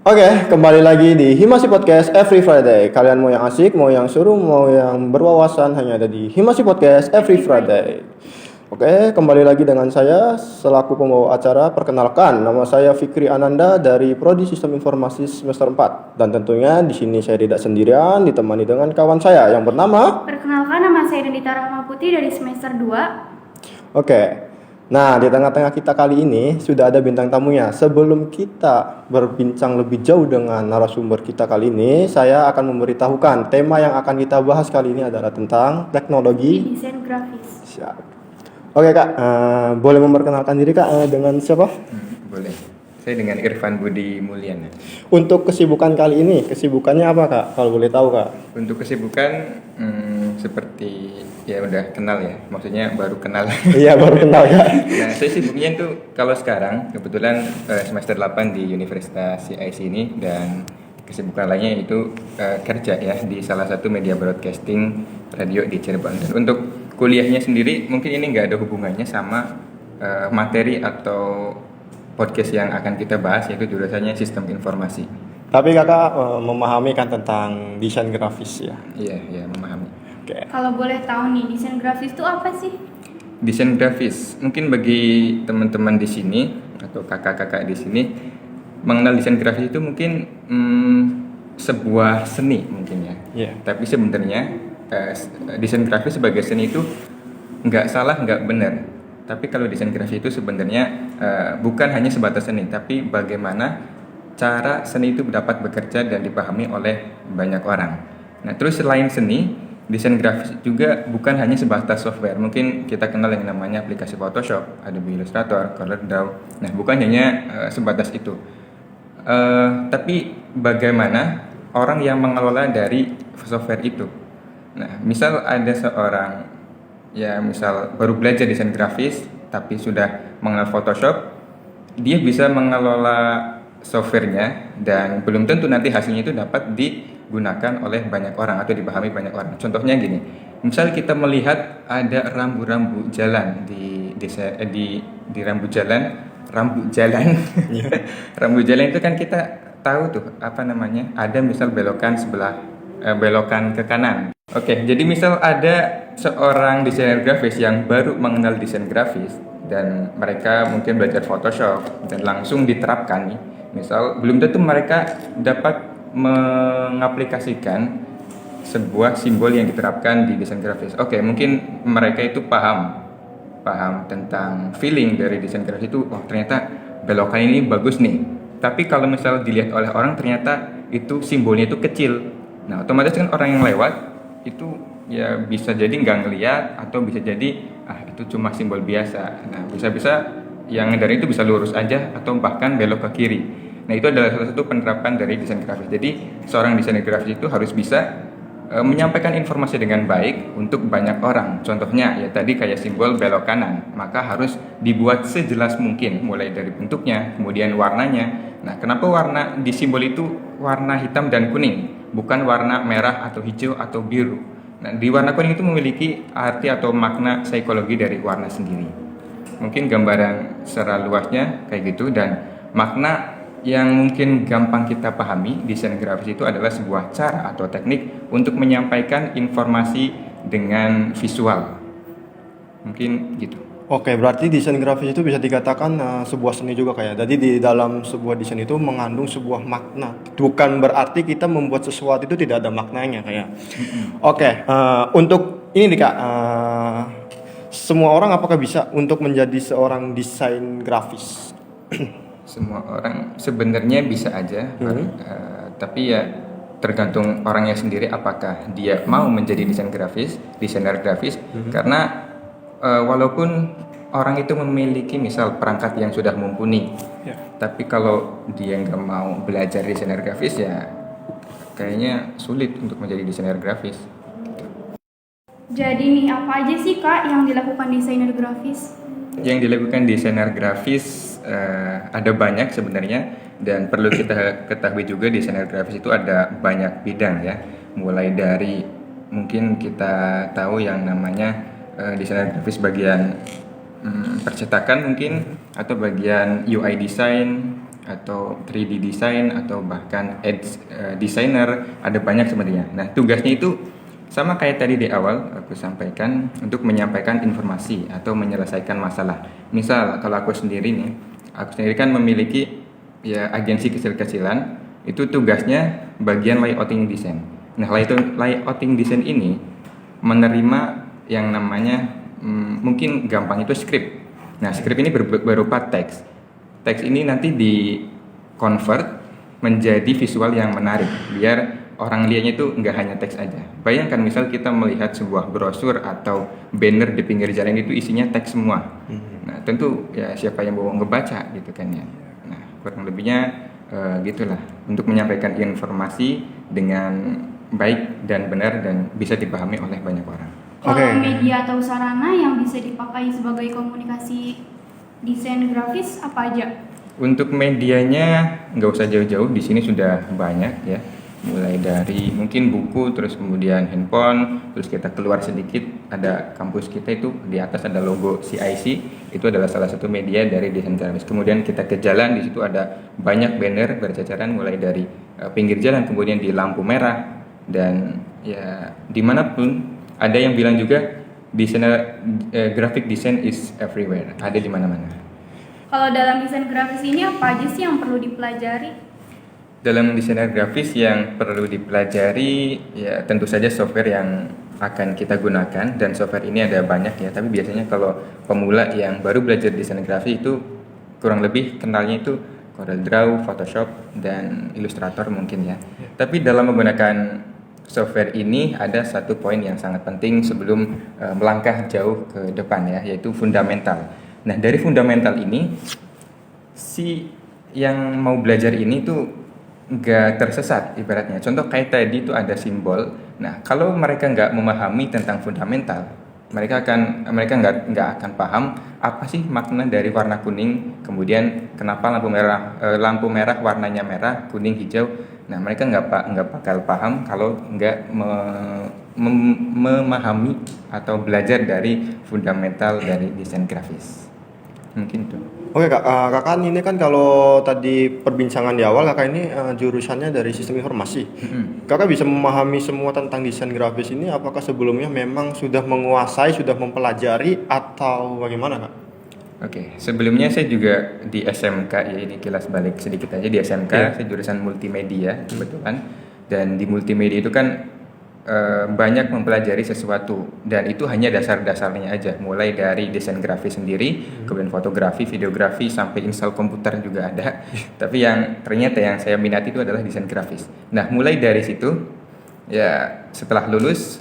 Oke, kembali lagi di Himasi Podcast Every Friday. Kalian mau yang asik, mau yang seru, mau yang berwawasan, hanya ada di Himasi Podcast Every Friday. Oke, kembali lagi dengan saya selaku pembawa acara. Perkenalkan, nama saya Fikri Ananda dari Prodi Sistem Informasi semester 4. Dan tentunya di sini saya tidak sendirian, ditemani dengan kawan saya yang bernama. Perkenalkan, nama saya Dendita Rahma Putri dari semester 2. Oke. Nah, di tengah-tengah kita kali ini sudah ada bintang tamunya. Sebelum kita berbincang lebih jauh dengan narasumber kita kali ini, saya akan memberitahukan tema yang akan kita bahas kali ini adalah tentang teknologi Desain grafis. Siap. Oke Kak, boleh memperkenalkan diri Kak dengan siapa? Boleh. Saya dengan Irfan Budi Mulyana. Untuk kesibukan kali ini, kesibukannya apa Kak? Kalau boleh tahu Kak. Untuk kesibukan seperti ya udah kenal ya, maksudnya baru kenal. Iya, baru kenal ya. Nah, saya sibuknya itu kalau sekarang kebetulan semester 8 di Universitas CIC ini, dan kesibukan lainnya itu kerja ya di salah satu media broadcasting radio di Cirebon. Dan untuk kuliahnya sendiri mungkin ini nggak ada hubungannya sama materi atau podcast yang akan kita bahas, yaitu jurusannya sistem informasi. Tapi Kakak memahami kan tentang desain grafis ya? Iya, memahami. Oke. Kalau boleh tahu nih, desain grafis itu apa sih? Desain grafis, mungkin bagi teman-teman di sini atau kakak-kakak di sini mengenal desain grafis itu mungkin sebuah seni mungkin ya. Iya. Tapi sebenarnya desain grafis sebagai seni itu nggak salah, nggak benar. Tapi kalau desain grafis itu sebenarnya bukan hanya sebatas seni, tapi bagaimana cara seni itu dapat bekerja dan dipahami oleh banyak orang. Nah, terus selain seni, desain grafis juga bukan hanya sebatas software. Mungkin kita kenal yang namanya aplikasi Photoshop, Adobe Illustrator, CorelDRAW. Nah, bukan hanya sebatas itu. Tapi bagaimana orang yang mengelola dari software itu. Nah, misal ada seorang ya misal baru belajar desain grafis tapi sudah mengenal Photoshop, dia bisa mengelola softwarenya dan belum tentu nanti hasilnya itu dapat digunakan oleh banyak orang atau dipahami banyak orang. Contohnya gini, misal kita melihat ada rambu-rambu jalan di rambu jalan rambu jalan itu kan kita tahu tuh apa namanya, ada misal belokan ke kanan. Oke, jadi misal ada seorang desainer grafis yang baru mengenal desain grafis dan mereka mungkin belajar Photoshop dan langsung diterapkan nih. Misal belum tentu mereka dapat mengaplikasikan sebuah simbol yang diterapkan di desain grafis. Oke, mungkin mereka itu paham tentang feeling dari desain grafis itu. Oh, ternyata belokan ini bagus nih. Tapi kalau misal dilihat oleh orang ternyata itu simbolnya itu kecil. Nah, otomatis kan orang yang lewat itu ya bisa jadi nggak ngeliat atau bisa jadi itu cuma simbol biasa. Nah, bisa-bisa yang dari itu bisa lurus aja atau bahkan belok ke kiri. Nah, itu adalah salah satu penerapan dari desain grafis. Jadi seorang desainer grafis itu harus bisa menyampaikan informasi dengan baik untuk banyak orang. Contohnya ya tadi kayak simbol belok kanan, maka harus dibuat sejelas mungkin, mulai dari bentuknya, kemudian warnanya. Nah, kenapa warna di simbol itu warna hitam dan kuning, bukan warna merah atau hijau atau biru? Nah, di warna kuning itu memiliki arti atau makna psikologi dari warna sendiri. Mungkin gambaran secara luasnya kayak gitu, dan makna yang mungkin gampang kita pahami, desain grafis itu adalah sebuah cara atau teknik untuk menyampaikan informasi dengan visual. Mungkin gitu. Oke, berarti desain grafis itu bisa dikatakan sebuah seni juga kayak. Jadi di dalam sebuah desain itu mengandung sebuah makna. Bukan berarti kita membuat sesuatu itu tidak ada maknanya kayak. Oke, untuk ini nih Kak, semua orang apakah bisa untuk menjadi seorang desain grafis? Semua orang sebenarnya bisa aja, tapi ya tergantung orangnya sendiri apakah dia mau menjadi desainer grafis. Karena walaupun orang itu memiliki misal perangkat yang sudah mumpuni, tapi kalau dia nggak mau belajar desainer grafis ya kayaknya sulit untuk menjadi desainer grafis. Jadi nih, apa aja sih Kak yang dilakukan desainer grafis? Yang dilakukan desainer grafis ada banyak sebenarnya, dan perlu kita ketahui juga desainer grafis itu ada banyak bidang ya. Mulai dari mungkin kita tahu yang namanya desainer grafis bagian percetakan mungkin, atau bagian UI design, atau 3D design atau bahkan ads designer, ada banyak sebenarnya. Nah, tugasnya itu sama kayak tadi di awal aku sampaikan, untuk menyampaikan informasi atau menyelesaikan masalah. Misal kalau aku sendiri kan memiliki ya agensi kecil-kecilan, itu tugasnya bagian layouting design. Nah, layouting design ini menerima yang namanya mungkin gampang itu script. Nah, script ini berupa teks. Teks ini nanti di convert menjadi visual yang menarik, biar orang lihatnya itu nggak hanya teks aja. Bayangkan misal kita melihat sebuah brosur atau banner di pinggir jalan, itu isinya teks semua. Nah, tentu ya siapa yang mau ngebaca gitu kan ya. Nah, kurang lebihnya gitulah, untuk menyampaikan informasi dengan baik dan benar dan bisa dipahami oleh banyak orang. Kalau media atau sarana yang bisa dipakai sebagai komunikasi desain grafis apa aja? Untuk medianya nggak usah jauh-jauh, di sini sudah banyak ya. Mulai dari mungkin buku, terus kemudian handphone, terus kita keluar sedikit, ada kampus kita itu di atas ada logo CIC, itu adalah salah satu media dari desain grafis. Kemudian kita ke jalan, di situ ada banyak banner berceceran mulai dari pinggir jalan, kemudian di lampu merah, dan ya dimanapun. Ada yang bilang juga desainer graphic design is everywhere, ada di mana-mana. Kalau dalam desain grafis ini apa aja sih yang perlu dipelajari? Dalam desainer grafis yang perlu dipelajari ya tentu saja software yang akan kita gunakan, dan software ini ada banyak ya, tapi biasanya kalau pemula yang baru belajar desain grafis itu kurang lebih kenalnya itu CorelDRAW, Photoshop, dan Illustrator mungkin ya. Tapi dalam menggunakan software ini ada satu poin yang sangat penting sebelum melangkah jauh ke depan ya, yaitu fundamental. Nah, dari fundamental ini si yang mau belajar ini tuh nggak tersesat ibaratnya. Contoh kayak tadi itu ada simbol. Nah, kalau mereka nggak memahami tentang fundamental, mereka nggak akan paham apa sih makna dari warna kuning, kemudian kenapa lampu merah warnanya merah, kuning, hijau. Nah, mereka nggak bakal paham kalau nggak memahami atau belajar dari fundamental dari desain grafis. Mungkin itu. Oke kak, kakak ini kan kalau tadi perbincangan di awal kakak ini jurusannya dari sistem informasi. Kakak bisa memahami semua tentang desain grafis ini, apakah sebelumnya memang sudah menguasai, sudah mempelajari, atau bagaimana kak? Oke, sebelumnya saya juga di SMK ya, ini kilas balik sedikit aja. Di SMK saya jurusan multimedia kebetulan, dan di multimedia itu kan banyak mempelajari sesuatu, dan itu hanya dasar-dasarnya aja, mulai dari desain grafis sendiri, kemudian fotografi, videografi, sampai install komputer juga ada. Tapi yang ternyata yang saya minati itu adalah desain grafis. Nah, mulai dari situ ya, setelah lulus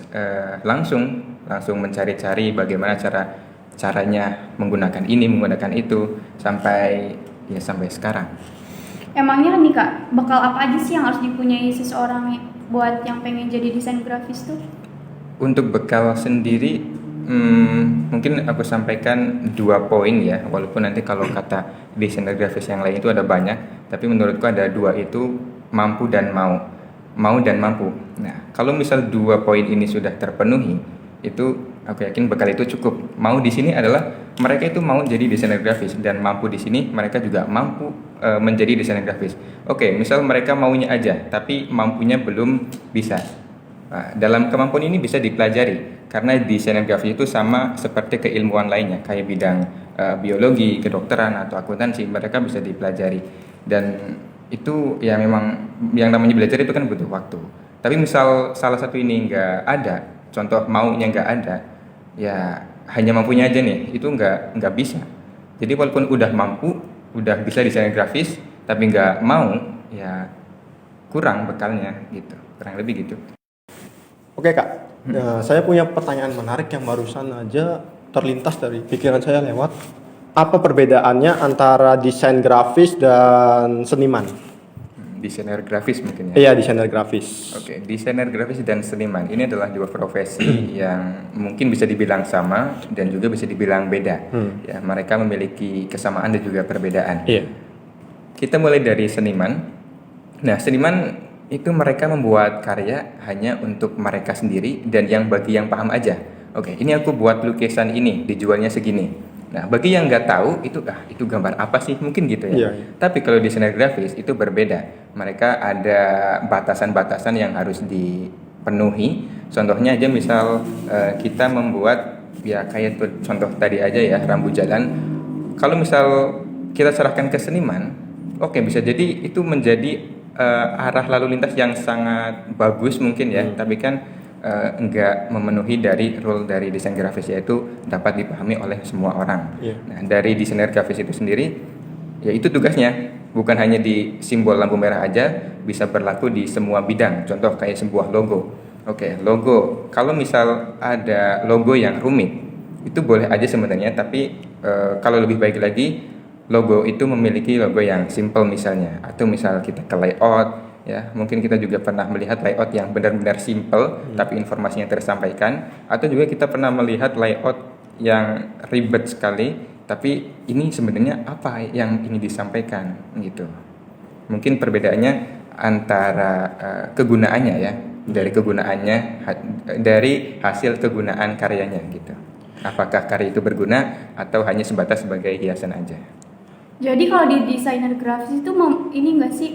langsung mencari-cari bagaimana caranya menggunakan ini, menggunakan itu, sampai sekarang. Emangnya nih kak, bekal apa aja sih yang harus dipunyai seseorang buat yang pengen jadi desain grafis tuh? Untuk bekal sendiri mungkin aku sampaikan 2 poin ya, walaupun nanti kalau kata desainer grafis yang lain itu ada banyak, tapi menurutku ada 2 itu, mampu dan mau dan mampu. Nah, kalau misal 2 poin ini sudah terpenuhi, itu aku yakin bekal itu cukup. Mau di sini adalah mereka itu mau jadi desainer grafis, dan mampu di sini mereka juga mampu menjadi desainer grafis. Oke, misal mereka maunya aja tapi mampunya belum bisa. Nah, dalam kemampuan ini bisa dipelajari, karena desainer grafis itu sama seperti keilmuan lainnya, kayak bidang biologi, kedokteran, atau akuntansi, mereka bisa dipelajari. Dan itu ya memang yang namanya belajar itu kan butuh waktu. Tapi misal salah satu ini nggak ada, contoh maunya nggak ada, ya hanya mampunya aja nih, itu nggak bisa. Jadi walaupun udah mampu, udah bisa desain grafis, tapi nggak mau, ya kurang bekalnya gitu, kurang lebih gitu. Oke kak, saya punya pertanyaan menarik yang barusan aja terlintas dari pikiran saya lewat. Apa perbedaannya antara desain grafis dan seniman? Desainer grafis mungkin ya. Iya, desainer grafis. Oke, desainer grafis dan seniman ini adalah 2 profesi yang mungkin bisa dibilang sama dan juga bisa dibilang beda. Ya, mereka memiliki kesamaan dan juga perbedaan. Iya. Kita mulai dari seniman. Nah, seniman itu mereka membuat karya hanya untuk mereka sendiri dan yang bagi yang paham aja. Oke, ini aku buat lukisan ini, dijualnya segini. Nah, bagi yang nggak tahu itu gambar apa sih mungkin gitu ya. Iya, iya. Tapi kalau desainer grafis itu berbeda. Mereka ada batasan-batasan yang harus dipenuhi. Contohnya aja misal kita membuat ya kayak contoh tadi aja ya rambu jalan. Kalau misal kita serahkan ke seniman, oke bisa jadi itu menjadi arah lalu lintas yang sangat bagus mungkin ya. Tapi kan enggak memenuhi dari rule dari desain grafis, yaitu dapat dipahami oleh semua orang. Iya. Nah, dari desainer grafis itu sendiri, ya itu tugasnya, bukan hanya di simbol lampu merah aja, bisa berlaku di semua bidang. Contoh kayak sebuah logo. Oke, logo. Kalau misal ada logo yang rumit, itu boleh aja sebenarnya, tapi kalau lebih baik lagi, logo itu memiliki logo yang simple misalnya, atau misal kita ke layout. Ya, mungkin kita juga pernah melihat layout yang benar-benar simple tapi informasinya tersampaikan, atau juga kita pernah melihat layout yang ribet sekali tapi ini sebenarnya apa yang ingin disampaikan gitu. Mungkin perbedaannya antara kegunaannya ya, dari hasil kegunaan karyanya gitu. Apakah karya itu berguna atau hanya sebatas sebagai hiasan aja. Jadi kalau di desainer grafis itu ini enggak sih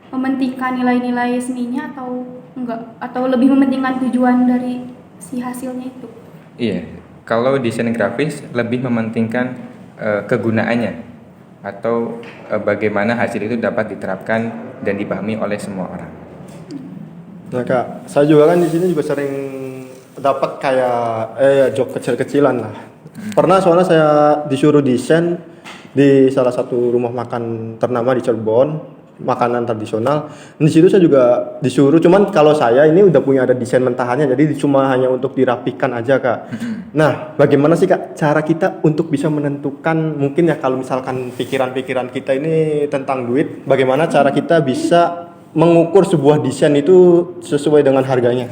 mementingkan nilai-nilai seninya atau enggak, atau lebih mementingkan tujuan dari si hasilnya itu? Iya, kalau desain grafis lebih mementingkan kegunaannya atau bagaimana hasil itu dapat diterapkan dan dipahami oleh semua orang. Nah Kak, saya juga kan di sini juga sering dapat kayak job kecil-kecilan lah. Pernah soalnya saya disuruh desain di salah satu rumah makan ternama di Cirebon, makanan tradisional. Di situ saya juga disuruh, cuman kalau saya ini udah punya ada desain mentahannya, jadi cuma hanya untuk dirapikan aja Kak. Nah, bagaimana sih Kak cara kita untuk bisa menentukan, mungkin ya kalau misalkan pikiran-pikiran kita ini tentang duit, bagaimana cara kita bisa mengukur sebuah desain itu sesuai dengan harganya?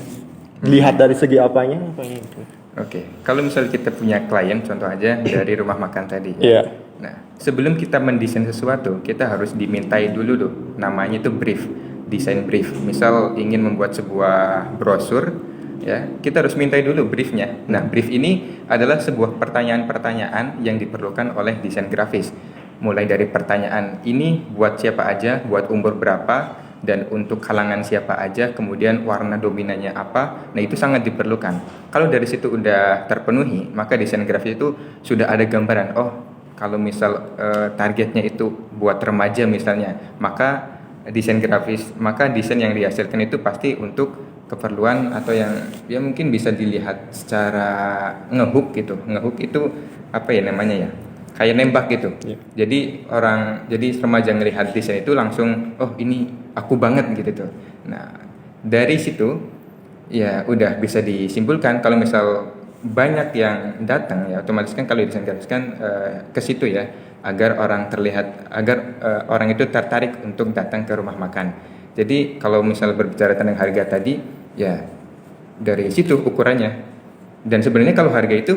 Lihat dari segi apanya gitu. Oke, kalau misalnya kita punya klien, contoh aja dari rumah makan tadi. Iya. Nah, sebelum kita mendesain sesuatu, kita harus dimintai dulu tuh, namanya itu brief, desain brief. Misal ingin membuat sebuah brosur, ya, kita harus mintai dulu briefnya. Nah, brief ini adalah sebuah pertanyaan-pertanyaan yang diperlukan oleh desain grafis. Mulai dari pertanyaan ini buat siapa aja, buat umur berapa, dan untuk kalangan siapa aja, kemudian warna dominannya apa. Nah, itu sangat diperlukan. Kalau dari situ udah terpenuhi, maka desain grafis itu sudah ada gambaran. Oh, kalau misal targetnya itu buat remaja misalnya, maka desain yang dihasilkan itu pasti untuk keperluan atau yang ya mungkin bisa dilihat secara ngehook gitu. Ngehook itu apa ya namanya ya? Kayak nembak gitu. Yeah. Jadi remaja ngelihat desain itu langsung, oh ini aku banget gitu tuh. Nah, dari situ ya udah bisa disimpulkan kalau misal banyak yang datang ya otomatis kan kalau desain grafis kan ke situ ya agar orang orang itu tertarik untuk datang ke rumah makan. Jadi kalau misal berbicara tentang harga tadi ya dari situ ukurannya. Dan sebenarnya kalau harga itu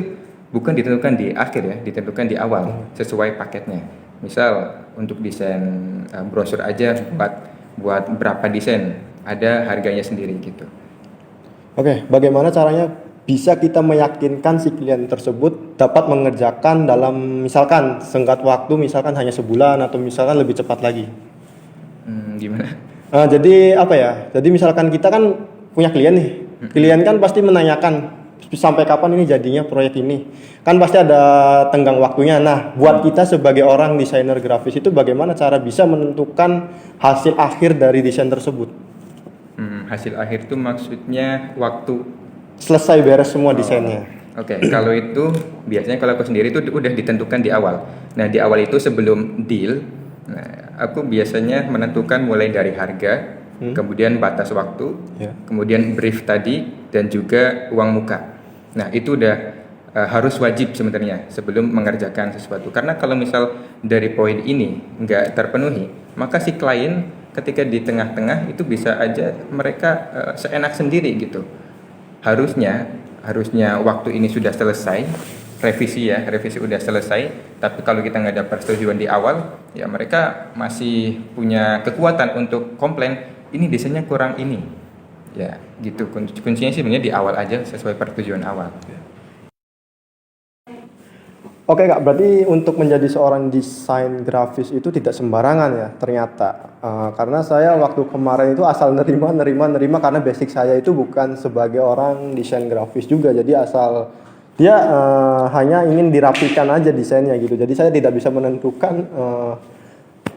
bukan ditentukan di akhir ya, ditentukan di awal sesuai paketnya. Misal untuk desain brosur aja buat berapa desain ada harganya sendiri gitu. Oke, bagaimana caranya bisa kita meyakinkan si klien tersebut dapat mengerjakan dalam misalkan senggat waktu misalkan hanya sebulan atau misalkan lebih cepat lagi? Gimana? Jadi apa ya? Jadi misalkan kita kan punya klien nih, klien kan pasti menanyakan sampai kapan ini jadinya proyek ini. Kan pasti ada tenggang waktunya. Nah, buat kita sebagai orang desainer grafis itu bagaimana cara bisa menentukan hasil akhir dari desain tersebut? Hasil akhir itu maksudnya waktu selesai beres semua desainnya. Oke, kalau itu biasanya kalau aku sendiri itu udah ditentukan di awal. Nah, di awal itu sebelum deal, aku biasanya menentukan mulai dari harga, kemudian batas waktu, kemudian brief tadi, dan juga uang muka. Nah, itu udah harus wajib sebenarnya sebelum mengerjakan sesuatu. Karena kalau misal dari poin ini nggak terpenuhi, maka si klien ketika di tengah-tengah itu bisa aja mereka seenak sendiri gitu. Harusnya waktu ini sudah selesai, revisi udah selesai, tapi kalau kita nggak ada persetujuan di awal, ya mereka masih punya kekuatan untuk komplain, ini desainnya kurang ini. Ya, gitu. Kuncinya sih sebenarnya di awal aja sesuai persetujuan awal. Oke Kak, berarti untuk menjadi seorang desain grafis itu tidak sembarangan ya ternyata. Karena saya waktu kemarin itu asal nerima karena basic saya itu bukan sebagai orang desain grafis juga. Jadi asal dia hanya ingin dirapikan aja desainnya gitu. Jadi saya tidak bisa menentukan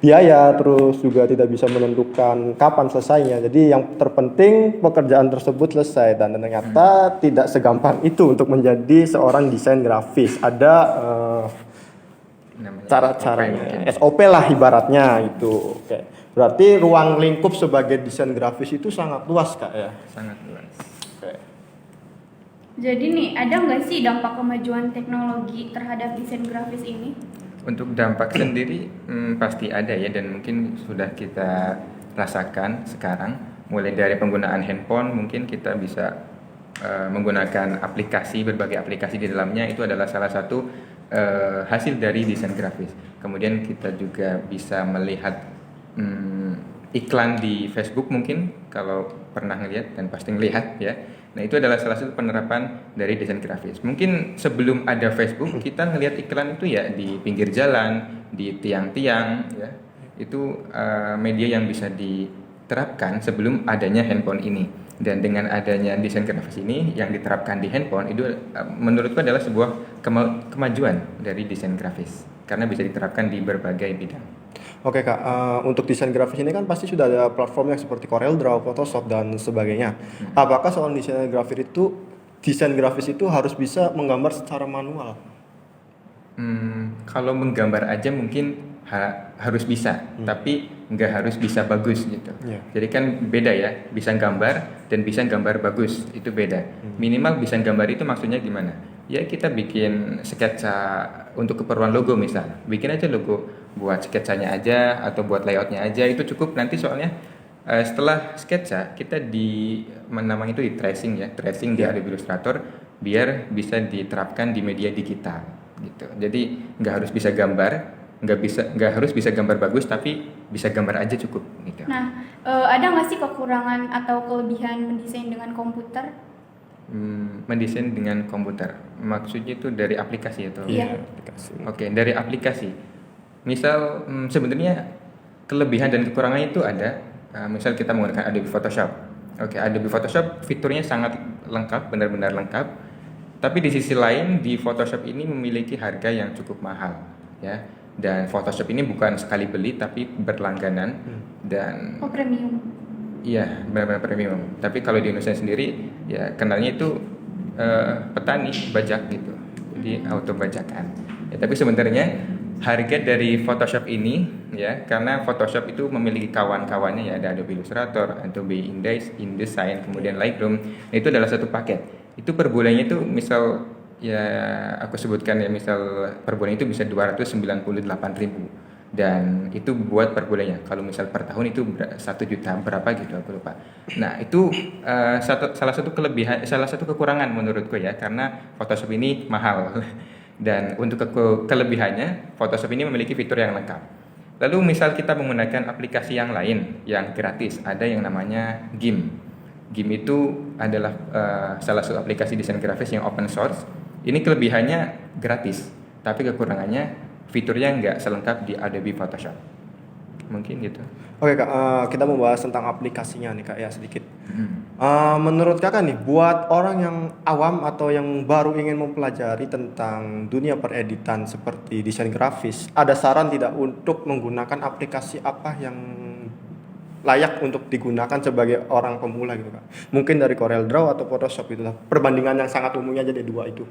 biaya, terus juga tidak bisa menentukan kapan selesainya. Jadi yang terpenting pekerjaan tersebut selesai, dan ternyata tidak segampang itu untuk menjadi seorang desain grafis. Ada Namanya cara-caranya, mungkin. SOP lah ibaratnya itu. Oke. Berarti ruang lingkup sebagai desain grafis itu sangat luas Kak ya. Sangat luas. Oke. Jadi nih, ada nggak sih dampak kemajuan teknologi terhadap desain grafis ini? Untuk dampak sendiri pasti ada ya, dan mungkin sudah kita rasakan sekarang. Mulai dari penggunaan handphone, mungkin kita bisa menggunakan berbagai aplikasi di dalamnya. Itu adalah salah satu hasil dari desain grafis. Kemudian kita juga bisa melihat iklan di Facebook, mungkin kalau pernah ngelihat dan pasti ngelihat ya. Nah, itu adalah salah satu penerapan dari desain grafis. Mungkin sebelum ada Facebook, kita ngelihat iklan itu ya di pinggir jalan, di tiang-tiang ya. Itu media yang bisa diterapkan sebelum adanya handphone ini. Dan dengan adanya desain grafis ini yang diterapkan di handphone, itu menurutku adalah sebuah kemajuan dari desain grafis, karena bisa diterapkan di berbagai bidang. Oke Kak, untuk desain grafis ini kan pasti sudah ada platform yang seperti CorelDRAW, Photoshop dan sebagainya. Apakah seorang desain grafis itu harus bisa menggambar secara manual? Kalau menggambar aja mungkin harus bisa, tapi nggak harus bisa bagus gitu. Iya. Jadi kan beda ya, bisa gambar dan bisa gambar bagus itu beda. Minimal bisa gambar itu maksudnya gimana? Ya kita bikin sketsa untuk keperluan logo misal, bikin aja logo, buat sketsanya aja atau buat layoutnya aja itu cukup. Nanti soalnya setelah sketsa kita namanya itu di tracing ya, tracing di Adobe Illustrator biar bisa diterapkan di media digital gitu. Jadi nggak harus bisa gambar, nggak harus bisa gambar bagus, tapi bisa gambar aja cukup gitu. Nah, ada nggak sih kekurangan atau kelebihan mendesain dengan komputer? Mendesain dengan komputer, maksudnya itu dari aplikasi atau? Iya. Aplikasi. Oke, dari aplikasi. Misal sebenarnya kelebihan dan kekurangannya itu ada. Misal kita menggunakan Adobe Photoshop. Oke, Adobe Photoshop fiturnya sangat lengkap, benar-benar lengkap. Tapi di sisi lain di Photoshop ini memiliki harga yang cukup mahal, ya. Dan Photoshop ini bukan sekali beli tapi berlangganan dan Oh, premium. iya, benar-benar premium. Tapi kalau di Indonesia sendiri ya kenalnya itu petani bajak gitu. Jadi auto bajakan. Ya, tapi sebenarnya harga dari Photoshop ini ya, karena Photoshop itu memiliki kawan-kawannya ya, ada Adobe Illustrator, Adobe InDesign, kemudian Lightroom. Nah, itu adalah satu paket. Itu per bulannya itu misal ya aku sebutkan ya, misal per bulan itu bisa 298.000. Dan itu buat per bulannya. Kalau misal per tahun itu 1 juta berapa gitu aku lupa. Nah, itu salah satu kelebihan, salah satu kekurangan menurutku ya, karena Photoshop ini mahal. Dan untuk kelebihannya, Photoshop ini memiliki fitur yang lengkap. Lalu misal kita menggunakan aplikasi yang lain yang gratis, ada yang namanya GIMP. GIMP itu adalah salah satu aplikasi desain grafis yang open source. Ini kelebihannya gratis, tapi kekurangannya fiturnya nggak selengkap di Adobe Photoshop. Mungkin gitu. Oke Kak, kita membahas tentang aplikasinya nih Kak ya sedikit. Menurut Kakak nih, buat orang yang awam atau yang baru ingin mempelajari tentang dunia pereditan seperti desain grafis, ada saran tidak untuk menggunakan aplikasi apa yang layak untuk digunakan sebagai orang pemula gitu Kak? Mungkin dari CorelDRAW atau Photoshop itu lah. Perbandingan yang sangat umumnya aja dari dua itu.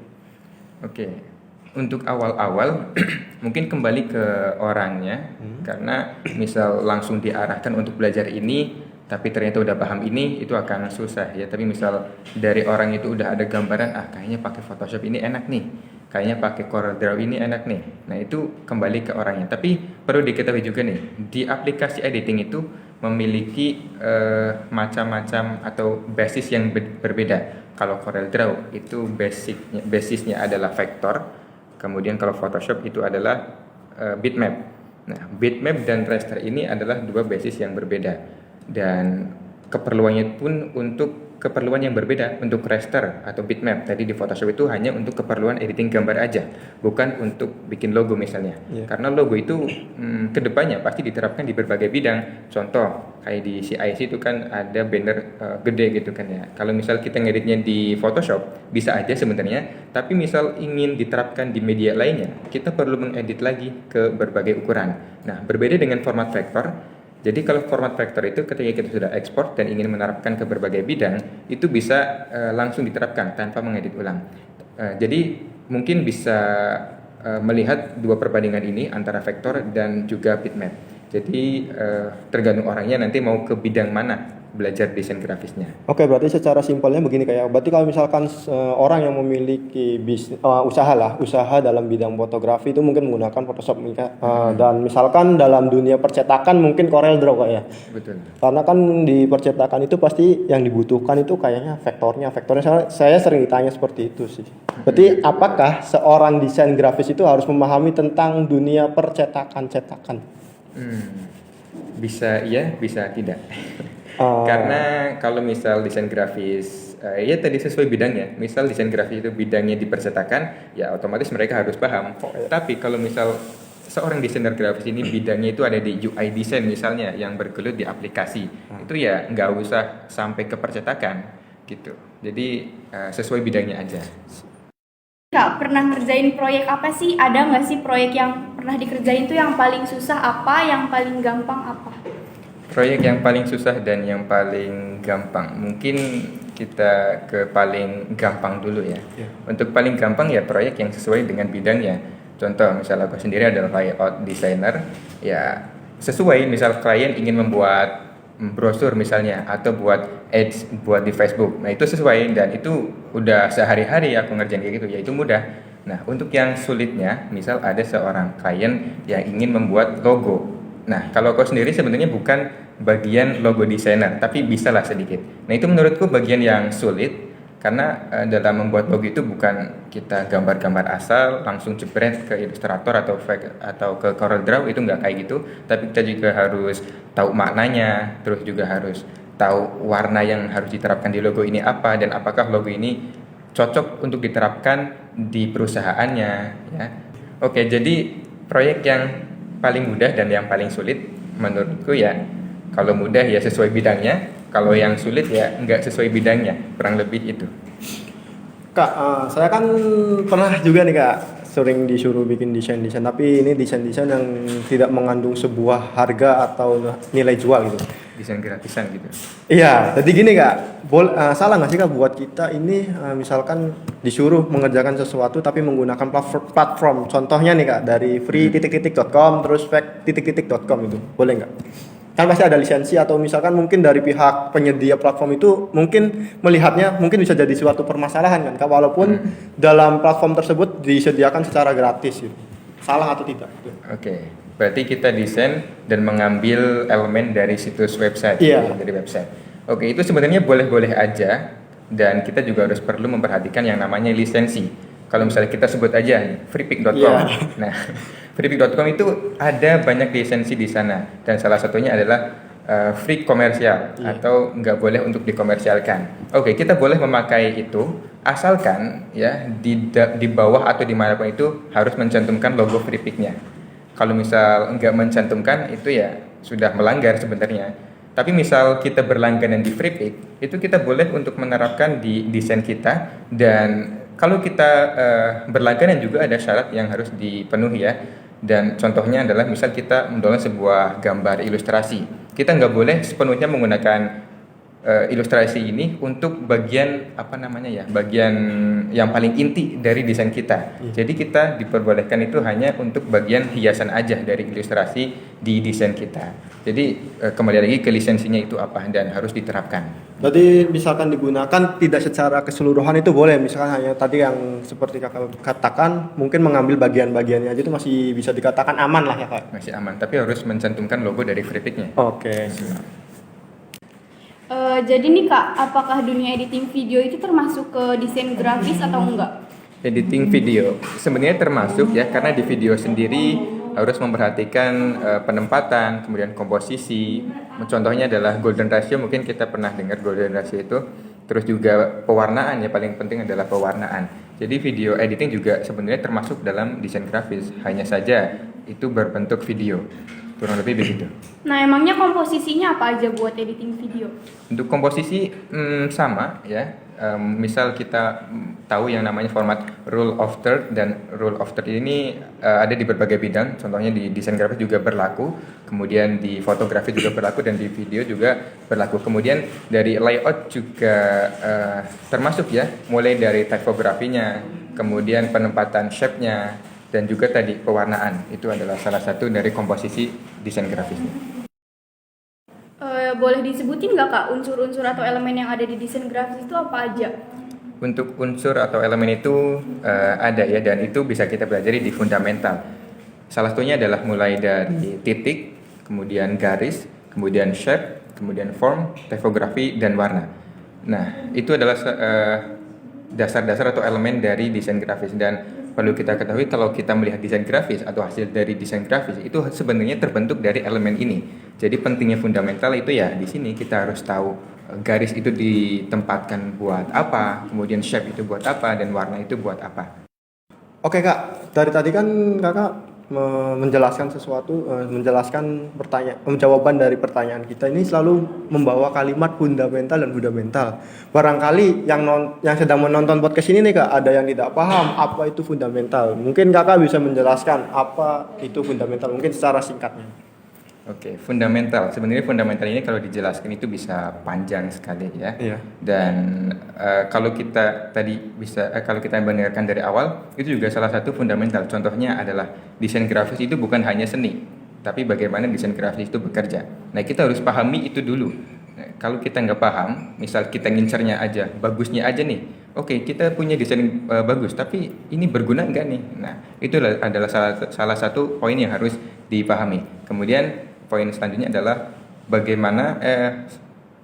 Oke. Untuk awal-awal mungkin kembali ke orangnya, karena misal langsung diarahkan untuk belajar ini tapi ternyata udah paham ini, itu akan susah ya. Tapi misal dari orang itu udah ada gambaran, kayaknya pakai Photoshop ini enak nih, kayaknya pakai CorelDRAW ini enak nih. Nah, itu kembali ke orangnya. Tapi perlu diketahui juga nih, di aplikasi editing itu memiliki macam-macam atau basis yang berbeda. Kalau CorelDRAW itu basisnya adalah vektor. Kemudian kalau Photoshop itu adalah bitmap. Nah, bitmap dan raster ini adalah dua basis yang berbeda. Dan keperluannya pun untuk keperluan yang berbeda. Untuk raster atau bitmap tadi di Photoshop itu hanya untuk keperluan editing gambar aja, bukan untuk bikin logo misalnya. Karena logo itu kedepannya pasti diterapkan di berbagai bidang. Contoh kayak di CIC itu kan ada banner gede gitu kan ya. Kalau misal kita ngeditnya di Photoshop bisa aja sebenarnya, tapi misal ingin diterapkan di media lainnya, kita perlu mengedit lagi ke berbagai ukuran. Nah, berbeda dengan format vektor. Jadi kalau format vektor itu ketika kita sudah ekspor dan ingin menerapkan ke berbagai bidang, itu bisa langsung diterapkan tanpa mengedit ulang. Jadi mungkin bisa melihat dua perbandingan ini antara vektor dan juga bitmap. Jadi tergantung orangnya nanti mau ke bidang mana belajar desain grafisnya. Oke, berarti secara simpelnya begini kayak, berarti kalau misalkan orang yang memiliki usaha dalam bidang fotografi itu mungkin menggunakan Photoshop dan misalkan dalam dunia percetakan mungkin CorelDRAW kayak. Betul. Karena kan di percetakan itu pasti yang dibutuhkan itu kayaknya vektornya saya sering ditanya seperti itu sih. Berarti apakah seorang desain grafis itu harus memahami tentang dunia cetakan? Bisa iya, bisa tidak. Karena kalau misal desain grafis ya tadi sesuai bidangnya, misal desain grafis itu bidangnya di percetakan, ya otomatis mereka harus paham. Tapi kalau misal seorang desainer grafis ini bidangnya itu ada di UI design misalnya yang bergelut di aplikasi, itu ya nggak usah sampai ke percetakan gitu. Jadi sesuai bidangnya aja. Kak, pernah ngerjain proyek apa sih? Ada nggak sih proyek yang pernah dikerjain tuh yang paling susah apa, yang paling gampang apa? Proyek yang paling susah dan yang paling gampang, mungkin kita ke paling gampang dulu ya. Untuk paling gampang ya proyek yang sesuai dengan bidangnya. Contoh misalnya aku sendiri adalah layout designer, ya sesuai misal klien ingin membuat brosur misalnya atau buat ads buat di Facebook. Nah itu sesuai dan itu udah sehari-hari aku ngerjain kayak gitu, ya itu mudah. Nah untuk yang sulitnya, misal ada seorang klien yang ingin membuat logo. Nah, kalau kau sendiri sebenarnya bukan bagian logo desainer, tapi bisa lah sedikit. Nah, itu menurutku bagian yang sulit, karena dalam membuat logo itu bukan kita gambar-gambar asal, langsung jebret ke Illustrator atau ke CorelDRAW, itu nggak kayak gitu. Tapi kita juga harus tahu maknanya, terus juga harus tahu warna yang harus diterapkan di logo ini apa, dan apakah logo ini cocok untuk diterapkan di perusahaannya. Ya. Oke, jadi proyek yang paling mudah dan yang paling sulit menurutku ya, kalau mudah ya sesuai bidangnya, kalau yang sulit ya nggak sesuai bidangnya, kurang lebih itu. Kak, saya kan pernah juga nih Kak, sering disuruh bikin desain, tapi ini desain yang tidak mengandung sebuah harga atau nilai jual gitu. Desain gratisan gitu. Iya, jadi gini Kak, salah nggak sih Kak buat kita ini misalkan disuruh mengerjakan sesuatu tapi menggunakan platform, contohnya nih Kak dari free.com terus fake.com itu, boleh nggak? Kan pasti ada lisensi atau misalkan mungkin dari pihak penyedia platform itu mungkin melihatnya mungkin bisa jadi suatu permasalahan kan Kak, walaupun dalam platform tersebut disediakan secara gratis gitu. Salah atau tidak? Oke, berarti kita desain dan mengambil elemen dari situs website, dari website. Oke, itu sebenarnya boleh-boleh aja, dan kita juga harus perlu memperhatikan yang namanya lisensi. Kalau misalnya kita sebut aja freepik.com. Nah, freepik.com itu ada banyak lisensi di sana, dan salah satunya adalah free komersial atau nggak boleh untuk dikomersialkan. Oke, kita boleh memakai itu asalkan ya di bawah atau di manapun itu harus mencantumkan logo freepiknya. Kalau misal nggak mencantumkan itu ya sudah melanggar sebenarnya. Tapi misal kita berlangganan di Freepik, itu kita boleh untuk menerapkan di desain kita, dan kalau kita berlangganan juga ada syarat yang harus dipenuhi ya. Dan contohnya adalah misal kita mendownload sebuah gambar ilustrasi, kita nggak boleh sepenuhnya menggunakan ilustrasi ini untuk bagian bagian yang paling inti dari desain kita. Jadi kita diperbolehkan itu hanya untuk bagian hiasan aja dari ilustrasi di desain kita. Jadi kembali lagi ke lisensinya itu apa dan harus diterapkan. Berarti misalkan digunakan tidak secara keseluruhan itu boleh, misalkan hanya tadi yang seperti kakak katakan mungkin mengambil bagian-bagiannya aja itu masih bisa dikatakan aman lah ya Kak? Masih aman, tapi harus mencantumkan logo dari Freepik-nya. Oke. Jadi nih Kak, apakah dunia editing video itu termasuk ke desain grafis atau enggak? Editing video sebenarnya termasuk ya, karena di video sendiri harus memperhatikan penempatan, kemudian komposisi. Contohnya adalah golden ratio, mungkin kita pernah dengar golden ratio itu. Terus juga pewarnaan, ya paling penting adalah pewarnaan. Jadi video editing juga sebenarnya termasuk dalam desain grafis, hanya saja itu berbentuk video. Kurang lebih begitu. Nah, emangnya komposisinya apa aja buat editing video? Untuk komposisi sama ya. Misal kita tahu yang namanya format rule of third, dan rule of third ini ada di berbagai bidang. Contohnya di desain grafis juga berlaku, kemudian di fotografi juga berlaku, dan di video juga berlaku. Kemudian dari layout juga termasuk ya, mulai dari typografinya, kemudian penempatan shape-nya, dan juga tadi pewarnaan. Itu adalah salah satu dari komposisi desain grafisnya. Boleh disebutin nggak Kak unsur-unsur atau elemen yang ada di desain grafis itu apa aja? Untuk unsur atau elemen itu ada ya, dan itu bisa kita pelajari di fundamental. Salah satunya adalah mulai dari titik, kemudian garis, kemudian shape, kemudian form, typography, dan warna. Nah, itu adalah dasar-dasar atau elemen dari desain grafis. Dan perlu kita ketahui, kalau kita melihat desain grafis atau hasil dari desain grafis itu sebenarnya terbentuk dari elemen ini. Jadi pentingnya fundamental itu ya di sini kita harus tahu garis itu ditempatkan buat apa, kemudian shape itu buat apa, dan warna itu buat apa. Oke Kak, dari tadi kan Kakak menjelaskan sesuatu, menjelaskan jawaban dari pertanyaan kita ini selalu membawa kalimat fundamental dan fundamental. Barangkali yang sedang menonton podcast ini nih Kak, ada yang tidak paham apa itu fundamental. Mungkin Kakak bisa menjelaskan apa itu fundamental, mungkin secara singkatnya. Oke, fundamental. Sebenarnya fundamental ini kalau dijelaskan itu bisa panjang sekali ya. Iya. Dan kalau kita tadi kalau kita mendengarkan dari awal, itu juga salah satu fundamental. Contohnya adalah desain grafis itu bukan hanya seni, tapi bagaimana desain grafis itu bekerja. Nah, kita harus pahami itu dulu. Nah, kalau kita nggak paham, misal kita ngincernya aja, bagusnya aja nih. Oke, kita punya desain bagus, tapi ini berguna nggak nih? Nah, itu adalah salah satu poin yang harus dipahami. Kemudian poin selanjutnya adalah bagaimana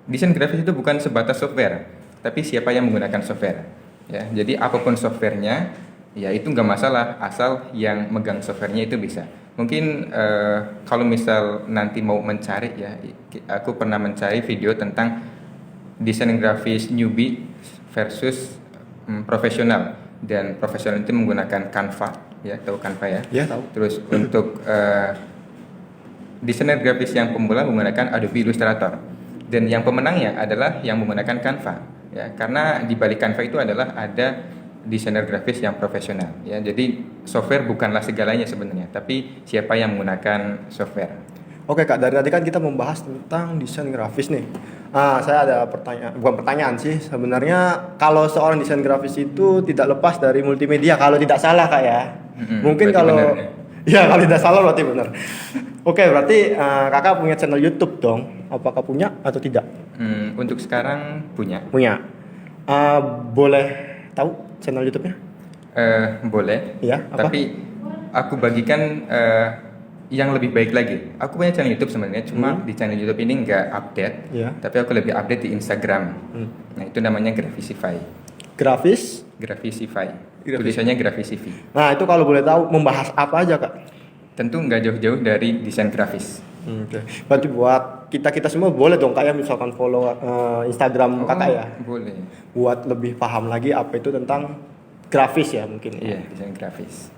desain grafis itu bukan sebatas software, tapi siapa yang menggunakan software. Ya, jadi apapun softwarenya, ya itu nggak masalah, asal yang megang softwarenya itu bisa. Mungkin kalau misal nanti mau mencari ya, aku pernah mencari video tentang desain grafis newbie versus profesional, dan profesional itu menggunakan Canva, ya tahu Canva ya? Ya, tahu. Terus untuk desainer grafis yang pemula menggunakan Adobe Illustrator, dan yang pemenangnya adalah yang menggunakan Canva ya, karena di balik Canva itu adalah ada desainer grafis yang profesional ya. Jadi software bukanlah segalanya sebenarnya, tapi siapa yang menggunakan software. Oke Kak, dari tadi kan kita membahas tentang desain grafis nih. Saya ada bukan pertanyaan sih, sebenarnya kalau seorang desain grafis itu tidak lepas dari multimedia, kalau tidak salah Kak ya. Mungkin kalau benar, ya kalau tidak salah berarti benar. Oke, berarti Kakak punya channel YouTube dong. Apakah punya atau tidak? Untuk sekarang punya. Punya. Boleh tahu channel YouTube-nya? Boleh. Iya, apa? Tapi aku bagikan yang lebih baik lagi. Aku punya channel YouTube sebenarnya, cuma di channel YouTube ini nggak update. Iya. Tapi aku lebih update di Instagram. Nah, itu namanya Grafisify. Grafisify. Tulisannya Grafisify. Nah, itu kalau boleh tahu membahas apa aja Kak? Tentu nggak jauh-jauh dari desain grafis. Oke. Berarti buat kita semua boleh dong Kak ya, misalkan follow Instagram Kakak ya. Boleh. Buat lebih paham lagi apa itu tentang grafis ya mungkin. Iya, desain grafis.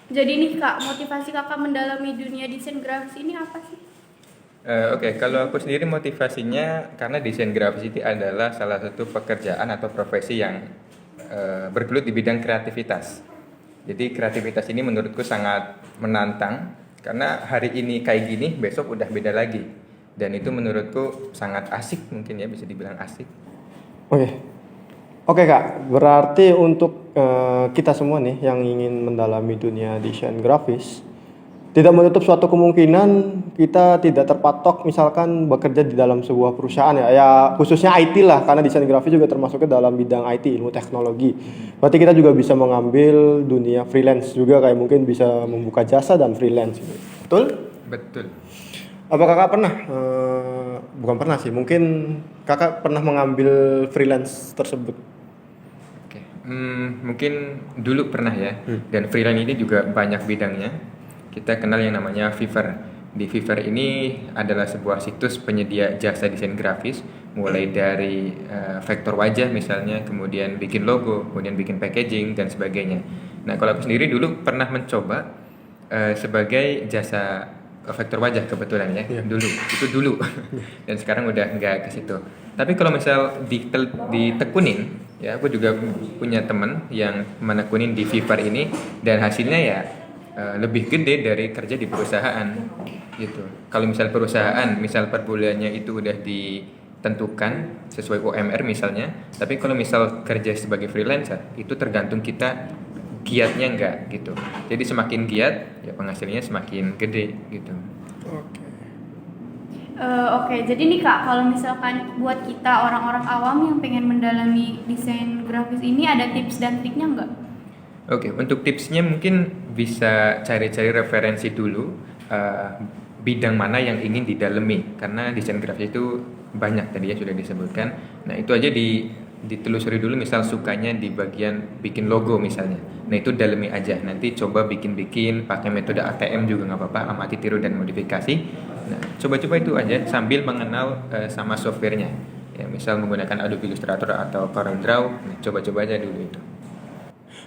Jadi nih Kak, motivasi Kakak mendalami dunia desain grafis ini apa sih? Oke, kalau aku sendiri motivasinya karena desain grafis itu adalah salah satu pekerjaan atau profesi yang bergelut di bidang kreativitas. Jadi kreativitas ini menurutku sangat menantang, karena hari ini kayak gini, besok udah beda lagi. Dan itu menurutku sangat asik, mungkin ya bisa dibilang asik. Oke Kak, berarti untuk kita semua nih yang ingin mendalami dunia desain grafis, tidak menutup suatu kemungkinan kita tidak terpatok misalkan bekerja di dalam sebuah perusahaan ya khususnya IT lah, karena desain grafis juga termasuk ke dalam bidang IT, ilmu teknologi. Berarti kita juga bisa mengambil dunia freelance juga, kayak mungkin bisa membuka jasa dan freelance. Betul? Betul. Apa Kakak pernah bukan pernah sih, mungkin Kakak pernah mengambil freelance tersebut? Oke. Mungkin dulu pernah ya. Dan freelance ini juga banyak bidangnya. Kita kenal yang namanya Fiverr. Di Fiverr ini adalah sebuah situs penyedia jasa desain grafis, mulai dari vektor wajah misalnya, kemudian bikin logo, kemudian bikin packaging dan sebagainya. Nah, kalau aku sendiri dulu pernah mencoba sebagai jasa vektor wajah kebetulan ya, Iya. dulu dan sekarang udah nggak ke situ. Tapi kalau misal ditekunin, ya aku juga punya teman yang menekunin di Fiverr ini dan hasilnya ya lebih gede dari kerja di perusahaan gitu. Kalau misal perusahaan, misal per bulannya itu udah ditentukan sesuai UMR misalnya, tapi kalau misal kerja sebagai freelancer itu tergantung kita giatnya enggak gitu. Jadi semakin giat ya penghasilannya semakin gede gitu. Oke. Oke, jadi nih Kak, kalau misalkan buat kita orang-orang awam yang pengen mendalami desain grafis ini ada tips dan triknya nggak? Oke, untuk tipsnya mungkin bisa cari-cari referensi dulu bidang mana yang ingin didalami, karena desain grafis itu banyak tadi ya sudah disebutkan. Nah itu aja ditelusuri dulu, misal sukanya di bagian bikin logo misalnya. Nah itu dalami aja, nanti coba bikin-bikin pakai metode ATM juga nggak apa-apa, amati, tiru dan modifikasi. Nah coba-coba itu aja sambil mengenal sama softwarenya. Ya misal menggunakan Adobe Illustrator atau CorelDRAW, nah, coba-coba aja dulu itu.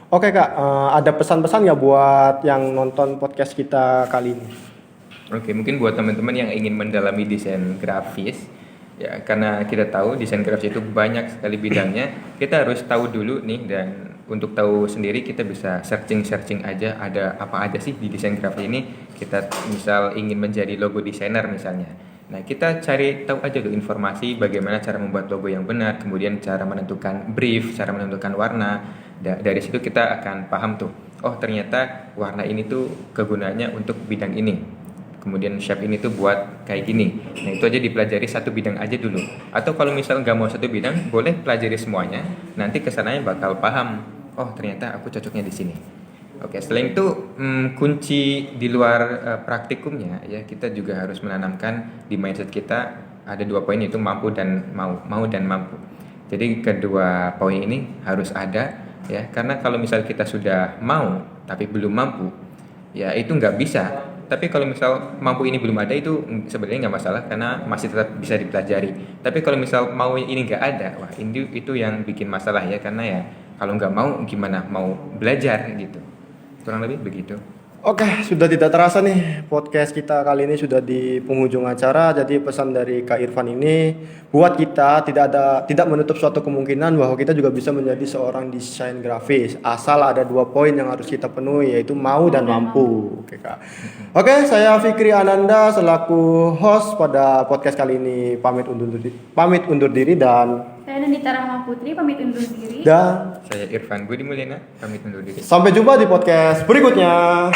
Oke Kak, ada pesan-pesan nggak buat yang nonton podcast kita kali ini? Oke, mungkin buat teman-teman yang ingin mendalami desain grafis, ya karena kita tahu desain grafis itu banyak sekali bidangnya, kita harus tahu dulu nih, dan untuk tahu sendiri kita bisa searching aja ada apa aja sih di desain grafis ini. Kita misal ingin menjadi logo designer misalnya. Nah, kita cari tahu aja tuh informasi bagaimana cara membuat logo yang benar, kemudian cara menentukan brief, cara menentukan warna. Dari situ kita akan paham tuh, oh ternyata warna ini tuh kegunaannya untuk bidang ini. Kemudian shape ini tuh buat kayak gini. Nah itu aja dipelajari satu bidang aja dulu. Atau kalau misal nggak mau satu bidang, boleh pelajari semuanya. Nanti kesananya bakal paham. Oh ternyata aku cocoknya di sini. Oke, selain itu kunci di luar praktikumnya ya, kita juga harus menanamkan di mindset kita ada 2 poin, yaitu mampu dan mau dan mampu. Jadi kedua poin ini harus ada ya, karena kalau misal kita sudah mau tapi belum mampu, ya itu nggak bisa. Tapi kalau misal mampu ini belum ada, itu sebenarnya nggak masalah karena masih tetap bisa dipelajari. Tapi kalau misal mau ini nggak ada, wah itu yang bikin masalah ya, karena ya kalau nggak mau gimana mau belajar gitu. Kurang lebih begitu. Oke, sudah tidak terasa nih podcast kita kali ini sudah di penghujung acara. Jadi pesan dari Kak Irfan ini buat kita tidak menutup suatu kemungkinan bahwa kita juga bisa menjadi seorang desain grafis, asal ada 2 poin yang harus kita penuhi, yaitu mau dan mampu. Oke Kak. Oke, saya Fikri Ananda selaku host pada podcast kali ini pamit undur diri dan Saya Nandita Rahma Putri pamit undur diri. dan Saya Irfan Budi Mulyana pamit undur diri. sampai jumpa di podcast berikutnya.